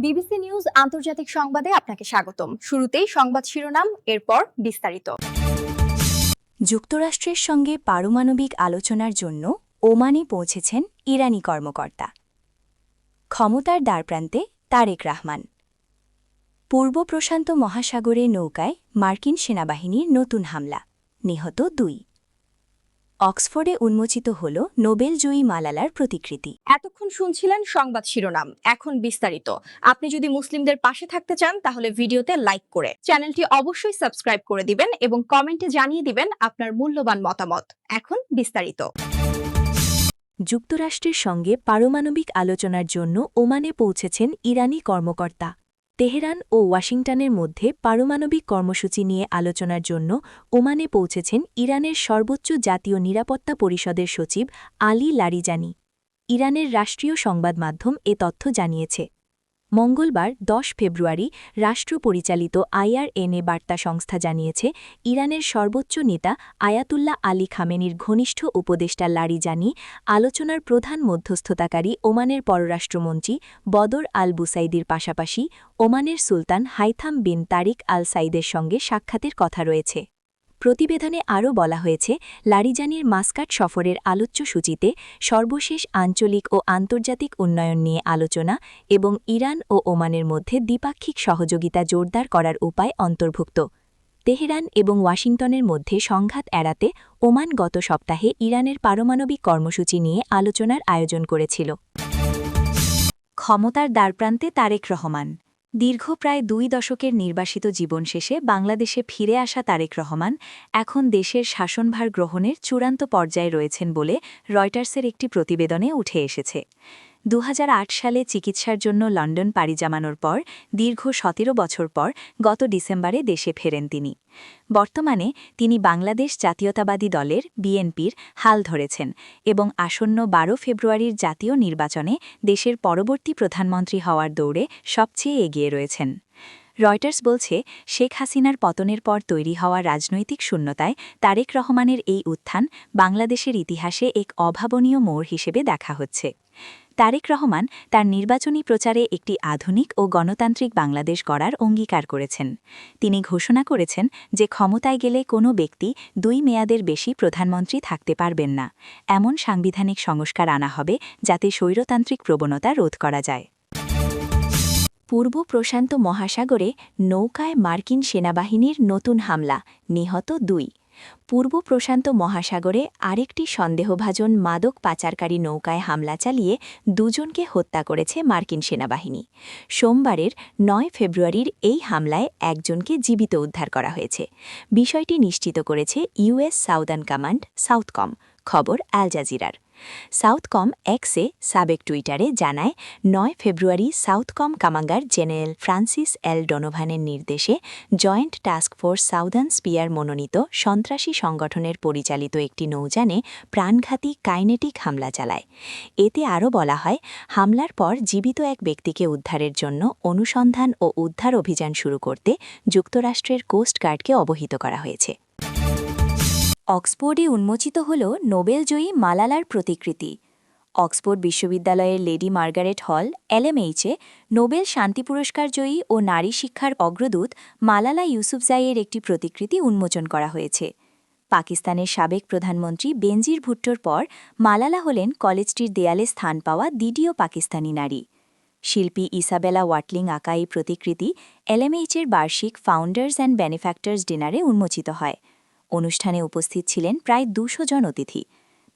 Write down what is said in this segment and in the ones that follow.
BBC news আন্তর্জাতিক সংবাদে আপনাকে স্বাগতম। শুরুতেই সংবাদ শিরোনাম, এরপর বিস্তারিত। যুক্তরাষ্ট্রের সঙ্গে পারমাণবিক আলোচনার জন্য ওমানে পৌঁছেছেন ইরানি কর্মকর্তা। ক্ষমতার দ্বারপ্রান্তে তারেক রহমান। পূর্ব প্রশান্ত মহাসাগরে নৌকায় মার্কিন সেনাবাহিনীর নতুন হামলা, নিহত 2। অক্সফোর্ডে উন্মোচিত হল নোবেলজয়ী মালালার প্রতিকৃতি। এতক্ষণ শুনছিলেন সংবাদ শিরোনাম, এখন বিস্তারিত। আপনি যদি মুসলিমদের পাশে থাকতে চান তাহলে ভিডিওতে লাইক করে চ্যানেলটি অবশ্যই সাবস্ক্রাইব করে দিবেন এবং কমেন্টে জানিয়ে দিবেন আপনার মূল্যবান মতামত। এখন বিস্তারিত। যুক্তরাষ্ট্রের সঙ্গে পারমাণবিক আলোচনার জন্য ওমানে পৌঁছেছেন ইরানি কর্মকর্তা। তেহরান ও ওয়াশিংটনের মধ্যে পারমাণবিক কর্মসূচি নিয়ে আলোচনার জন্য ওমানে পৌঁছেছেন ইরানের সর্বোচ্চ জাতীয় নিরাপত্তা পরিষদের সচিব আলী লারিজানি। ইরানের রাষ্ট্রীয় সংবাদ মাধ্যম এ তথ্য জানিয়েছে। মঙ্গলবার 10 ফেব্রুয়ারি রাষ্ট্র পরিচালিত IRNA বার্তা সংস্থা জানিয়েছে, ইরানের সর্বোচ্চ নেতা আয়াতুল্লাহ আলী খামেনির ঘনিষ্ঠ উপদেষ্টা লারিজানি আলোচনার প্রধান মধ্যস্থতাকারী ওমানের পররাষ্ট্রমন্ত্রী বদর আল বুসাইদির পাশাপাশি ওমানের সুলতান হাইথাম বিন তারিক আল সাইদের সঙ্গে সাক্ষাতের কথা রয়েছে। প্রতিবেদনে আরও বলা হয়েছে, লারিজানির মাস্কাট সফরের আলোচ্য সূচিতে সর্বশেষ আঞ্চলিক ও আন্তর্জাতিক উন্নয়ন নিয়ে আলোচনা এবং ইরান ও ওমানের মধ্যে দ্বিপাক্ষিক সহযোগিতা জোরদার করার উপায় অন্তর্ভুক্ত। তেহরান এবং ওয়াশিংটনের মধ্যে সংঘাত এড়াতে ওমান গত সপ্তাহে ইরানের পারমাণবিক কর্মসূচি নিয়ে আলোচনার আয়োজন করেছিল। ক্ষমতার দ্বারপ্রান্তে তারেক রহমান। দীর্ঘ প্রায় 2 দশকের নির্বাসিত জীবন শেষে বাংলাদেশে ফিরে আসা তারেক রহমান এখন দেশের শাসনভার গ্রহণের চূড়ান্ত পর্যায়ে রয়েছেন বলে রয়টার্সের একটি প্রতিবেদনে উঠে এসেছে। 2008 সালে চিকিৎসার জন্য লন্ডন পাড়ি জমানোর পর দীর্ঘ 17 বছর পর গত ডিসেম্বরে দেশে ফেরেন তিনি। বর্তমানে তিনি বাংলাদেশ জাতীয়তাবাদী দলের বিএনপির হাল ধরেছেন এবং আসন্ন 12 ফেব্রুয়ারির জাতীয় নির্বাচনে দেশের পরবর্তী প্রধানমন্ত্রী হওয়ার দৌড়ে সবচেয়ে এগিয়ে রয়েছেন। রয়টার্স বলছে, শেখ হাসিনার পতনের পর তৈরি হওয়া রাজনৈতিক শূন্যতায় তারেক রহমানের এই উত্থান বাংলাদেশের ইতিহাসে এক অভাবনীয় মোড় হিসেবে দেখা হচ্ছে। তারেক রহমান তার নির্বাচনী প্রচারে একটি আধুনিক ও গণতান্ত্রিক বাংলাদেশ গড়ার অঙ্গীকার করেছেন। তিনি ঘোষণা করেছেন যে ক্ষমতায় গেলে কোনো ব্যক্তি 2 মেয়াদের বেশি প্রধানমন্ত্রী থাকতে পারবেন না। এমন সাংবিধানিক সংস্কার আনা হবে যাতে স্বৈরতান্ত্রিক প্রবণতা রোধ করা যায়। পূর্ব প্রশান্ত মহাসাগরে নৌকায় মার্কিন সেনাবাহিনীর নতুন হামলা, নিহত 2। পূর্ব প্রশান্ত মহাসাগরে আরেকটি সন্দেহভাজন মাদক পাচারকারী নৌকায় হামলা চালিয়ে 2 জনকে হত্যা করেছে মার্কিন সেনাবাহিনী। সোমবারের 9 ফেব্রুয়ারির এই হামলায় 1 জনকে জীবিত উদ্ধার করা হয়েছে। বিষয়টি নিশ্চিত করেছে US সাউদার্ন কমান্ড সাউথকম, খবর আল জাজিরার। সাউথকম এক্সে সাবেক টুইটারে জানায়, 9 ফেব্রুয়ারি সাউথকম কমান্ডার জেনারেল ফ্রান্সিস এল ডোনোভানের নির্দেশে joint task force southern spear মনোনীত সন্ত্রাসী সংগঠনের পরিচালিত একটি নৌযানে প্রাণঘাতী কাইনেটিক হামলা চালায়। এতে আরও বলা হয়, হামলার পর জীবিত এক ব্যক্তিকে উদ্ধারের জন্য অনুসন্ধান ও উদ্ধার অভিযান শুরু করতে যুক্তরাষ্ট্রের কোস্ট গার্ডকে অবহিত করা হয়েছে। অক্সফোর্ডে উন্মোচিত হল নোবেলজয়ী মালালার প্রতিকৃতি। অক্সফোর্ড বিশ্ববিদ্যালয়ের লেডি মার্গারেট হল LMHে নোবেল শান্তি পুরস্কার জয়ী ও নারী শিক্ষার অগ্রদূত মালালা ইউসুফজাইয়ের একটি প্রতিকৃতি উন্মোচন করা হয়েছে। পাকিস্তানের সাবেক প্রধানমন্ত্রী বেনজির ভুট্টোর পর মালালা হলেন কলেজটির দেয়ালে স্থান পাওয়া দ্বিতীয় পাকিস্তানি নারী। শিল্পী ইসাবেলা ওয়াটলিং আঁকা এই প্রতিকৃতি LMHের বার্ষিক ফাউন্ডার্স অ্যান্ড বেনিফ্যাক্টর্স ডিনারে উন্মোচিত হয়। অনুষ্ঠানে উপস্থিত ছিলেন প্রায় 200 জন অতিথি।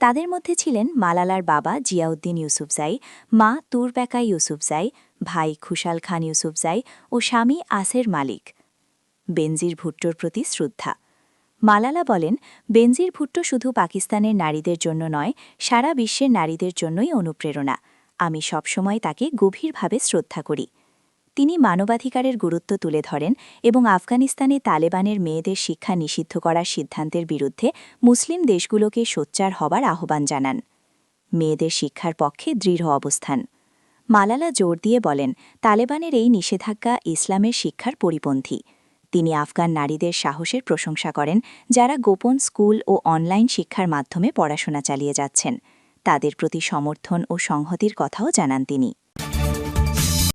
তাদের মধ্যে ছিলেন মালালার বাবা জিয়াউদ্দিন ইউসুফজাই, মা তুরবেকা ইউসুফজাই, ভাই খুশাল খান ইউসুফজাই ও স্বামী আসের মালিক। বেনজির ভুট্টোর প্রতি শ্রদ্ধা। মালালা বলেন, বেনজির ভুট্টো শুধু পাকিস্তানের নারীদের জন্য নয়, সারা বিশ্বের নারীদের জন্যই অনুপ্রেরণা। আমি সবসময় তাকে গভীরভাবে শ্রদ্ধা করি। তিনি মানবাধিকারের গুরুত্ব তুলে ধরেন এবং আফগানিস্তানে তালেবানের মেয়েদের শিক্ষা নিষিদ্ধ করার সিদ্ধান্তের বিরুদ্ধে মুসলিম দেশগুলোকে সোচ্চার হবার আহ্বান জানান। মেয়েদের শিক্ষার পক্ষে দৃঢ় অবস্থান। মালালা জোর দিয়ে বলেন, তালেবানের এই নিষেধাজ্ঞা ইসলামের শিক্ষার পরিপন্থী। তিনি আফগান নারীদের সাহসের প্রশংসা করেন, যারা গোপন স্কুল ও অনলাইন শিক্ষার মাধ্যমে পড়াশোনা চালিয়ে যাচ্ছেন। তাদের প্রতি সমর্থন ও সংহতির কথাও জানান তিনি।